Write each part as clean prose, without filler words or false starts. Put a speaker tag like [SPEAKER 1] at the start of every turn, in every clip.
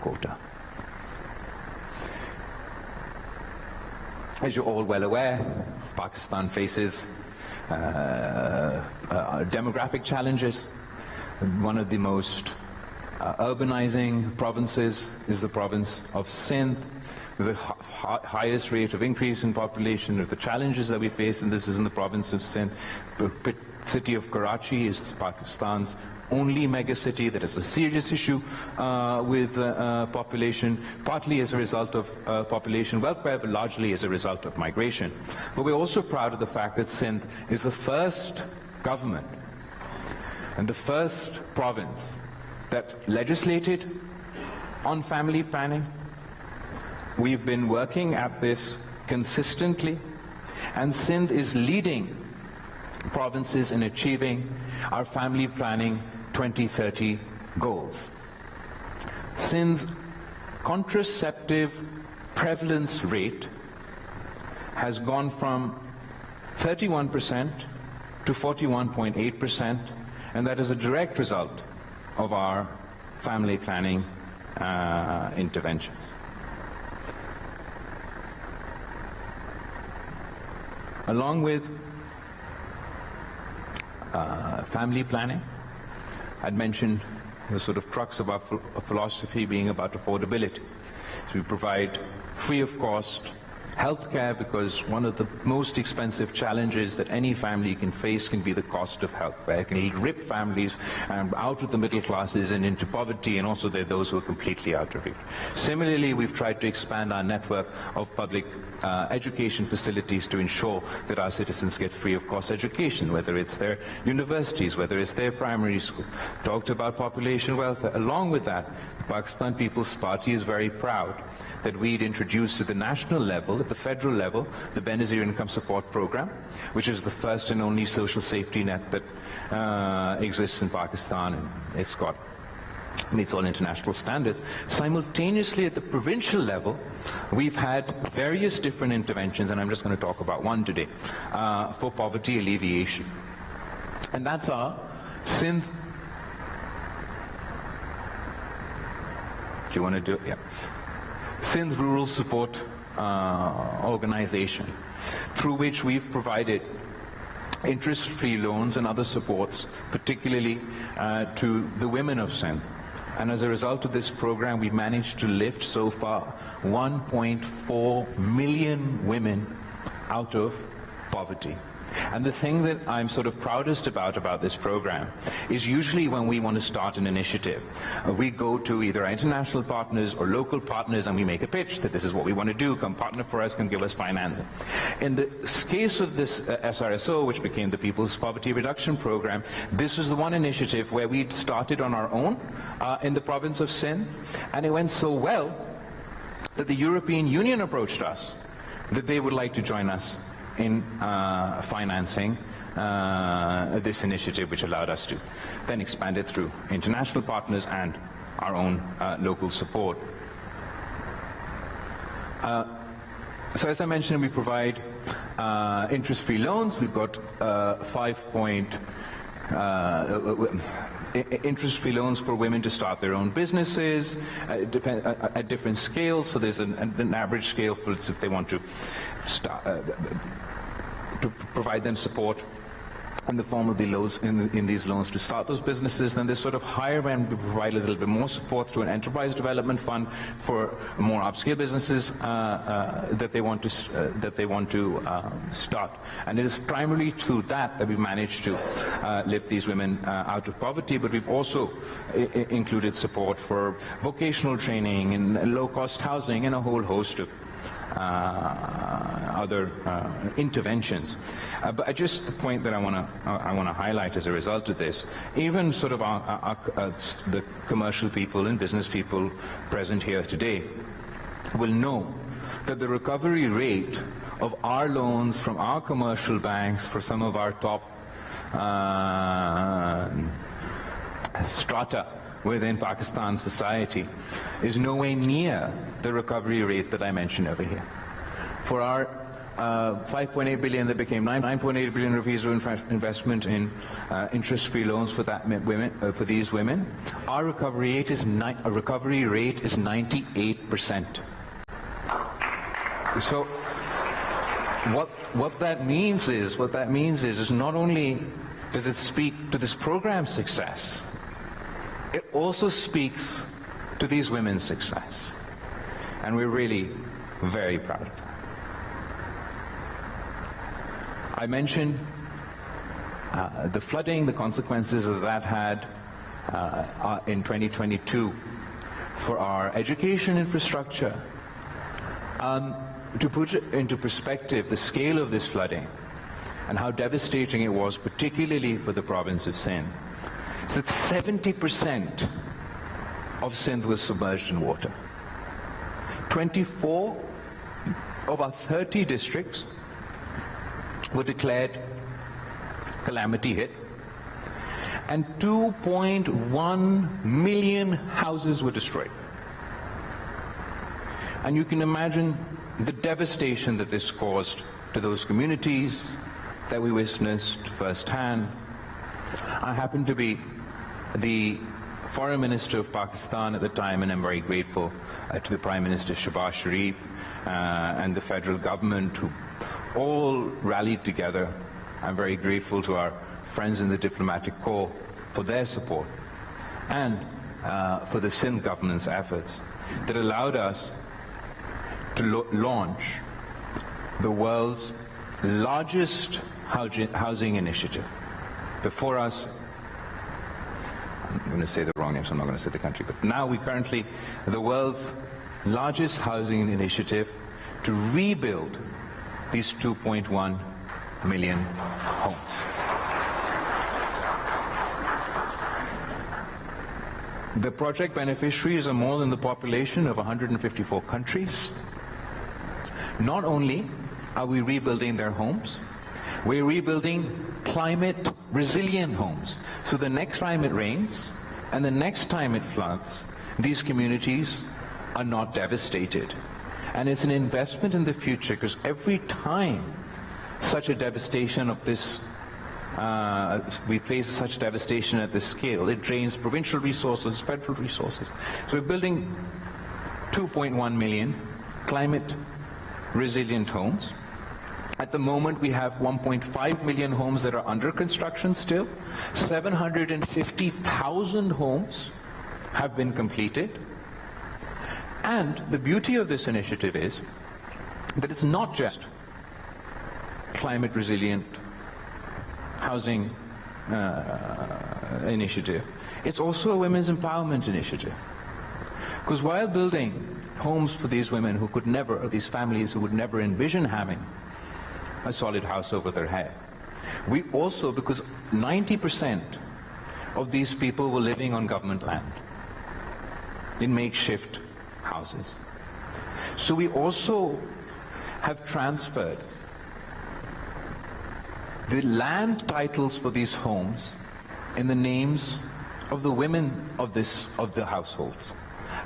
[SPEAKER 1] quota. As you're all well aware, Pakistan faces demographic challenges. One of the most urbanizing provinces is the province of Sindh, with the highest rate of increase in population. Of the challenges that we face, and this is in the province of Sindh. The city of Karachi is Pakistan's only megacity that is a serious issue with population, partly as a result of population welfare, but largely as a result of migration. But we're also proud of the fact that Sindh is the first government and the first province that legislated on family planning. We've been working at this consistently, and Sindh is leading provinces in achieving our family planning 2030 goals. Sindh's contraceptive prevalence rate has gone from 31% to 41.8%, and that is a direct result of our family planning interventions. Along with family planning, I'd mentioned the sort of crux of our philosophy being about affordability. So we provide free of cost healthcare, because one of the most expensive challenges that any family can face can be the cost of healthcare. It can rip families out of the middle classes and into poverty, and also there are those who are completely out of reach. Similarly, we've tried to expand our network of public education facilities to ensure that our citizens get free of cost education, whether it's their universities, whether it's their primary school. Talked about population welfare. Along with that, the Pakistan People's Party is very proud that we'd introduced at the national level, at the federal level, the Benazir Income Support Program, which is the first and only social safety net that exists in Pakistan, and meets all international standards. Simultaneously, at the provincial level, we've had various different interventions, and I'm just going to talk about one today, for poverty alleviation. And that's our Sindh. Do you want to do it? Yeah. Sindh Rural Support Organization, through which we've provided interest-free loans and other supports, particularly to the women of Sindh. And as a result of this program, we've managed to lift so far 1.4 million women out of poverty. And the thing that I'm sort of proudest about this program is usually when we want to start an initiative, we go to either our international partners or local partners and we make a pitch that this is what we want to do, come partner for us, come give us financing. In the case of this SRSO, which became the People's Poverty Reduction Program, this was the one initiative where we'd started on our own in the province of Sindh, and it went so well that the European Union approached us that they would like to join us in financing this initiative, which allowed us to then expand it through international partners and our own local support. So as I mentioned, we provide interest-free loans. We've got interest-free loans for women to start their own businesses at different scales. So there's an average scale for if they want to start, to provide them support in the form of the loans, in these loans to start those businesses. Then there's sort of higher end, we provide a little bit more support through an enterprise development fund for more upscale businesses that they want to start. And it is primarily through that we've managed to lift these women out of poverty. But we've also included support for vocational training and low-cost housing and a whole host of other interventions. But just the point that I want to highlight as a result of this, even sort of the commercial people and business people present here today will know that the recovery rate of our loans from our commercial banks for some of our top strata within Pakistan society is nowhere near the recovery rate that I mentioned over here. For our 5.8 billion that became 9.8 billion rupees of investment in interest-free loans for for these women. Our recovery rate is 98%. So what that means is not only does it speak to this program's success, it also speaks to these women's success. And we're really very proud of that. I mentioned the flooding, the consequences that that had in 2022 for our education infrastructure. To put it into perspective, the scale of this flooding and how devastating it was, particularly for the province of Sindh, is that 70% of Sindh was submerged in water. 24 of our 30 districts were declared calamity hit, and 2.1 million houses were destroyed. And you can imagine the devastation that this caused to those communities that we witnessed firsthand. I happened to be the Foreign Minister of Pakistan at the time, and I'm very grateful to the Prime Minister Shehbaz Sharif and the federal government who all rallied together. I'm very grateful to our friends in the diplomatic corps for their support and for the Sindh government's efforts that allowed us to launch the world's largest housing initiative. Before us, I'm going to say the wrong name, so I'm not going to say the country, but now we currently, the world's largest housing initiative to rebuild these 2.1 million homes. The project beneficiaries are more than the population of 154 countries. Not only are we rebuilding their homes, we're rebuilding climate resilient homes. So the next time it rains and the next time it floods, these communities are not devastated. And it's an investment in the future, because every time such a devastation of this, we face such devastation at this scale, it drains provincial resources, federal resources. So we're building 2.1 million climate resilient homes. At the moment, we have 1.5 million homes that are under construction still. 750,000 homes have been completed. And the beauty of this initiative is that it's not just climate resilient housing initiative. It's also a women's empowerment initiative. Because while building homes for these women who could never, or these families who would never envision having a solid house over their head, we also, because 90% of these people were living on government land in makeshift houses. So we also have transferred the land titles for these homes in the names of the women of the households.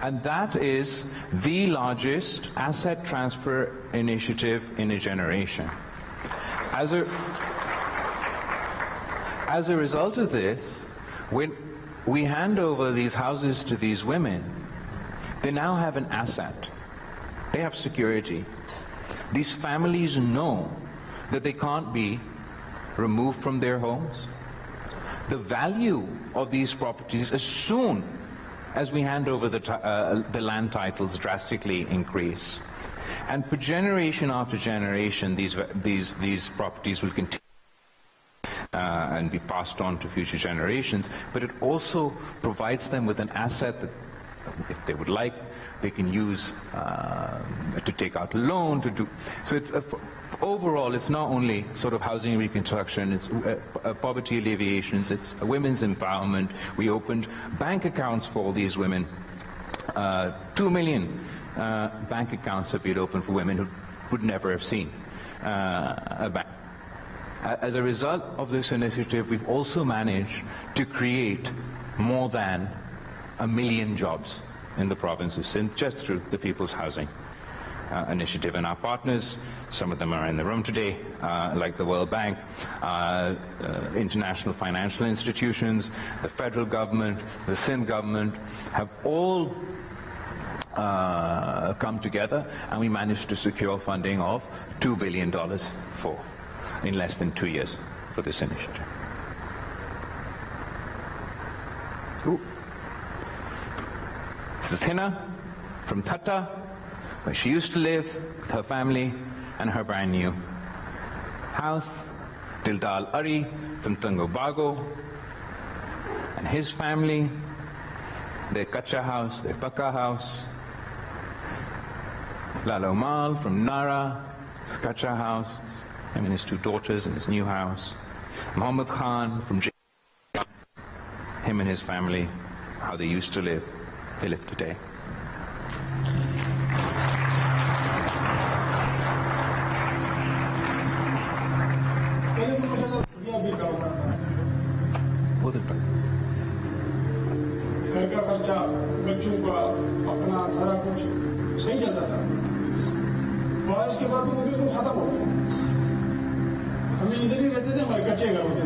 [SPEAKER 1] And that is the largest asset transfer initiative in a generation. As a result of this, when we hand over these houses to these women, they now have an asset. They have security. These families know that they can't be removed from their homes. The value of these properties, as soon as we hand over the land titles, drastically increase. And for generation after generation, these properties will continue and be passed on to future generations. But it also provides them with an asset that, if they would like, they can use to take out a loan, to do. So it's overall, it's not only sort of housing reconstruction, it's poverty alleviation, it's women's empowerment. We opened bank accounts for all these women. 2 million bank accounts have been opened for women who would never have seen a bank. As a result of this initiative, we've also managed to create more than 1 million jobs in the province of Sindh, just through the People's Housing initiative. And our partners, some of them are in the room today, like the World Bank, international financial institutions, the federal government, the Sindh government, have all come together, and we managed to secure funding of $2 billion in less than 2 years for this initiative. Ooh. This is Hina from Thatta, where she used to live with her family and her brand new house. Dildal Ari from Tungobago and his family, their kacha house, their pakka house. Lalo Mal from Nara, his kacha house, him and his 2 daughters in his new house. Mohammed Khan from him and his family, how they used to live, they live today.
[SPEAKER 2] घर का खर्चा, बच्चों का, अपना सारा कुछ सही चलता था। बारिश के बाद तो वो बिल्कुल खत्म हो गया। हम इधर ही रहते थे, हमारे कच्चे घर होते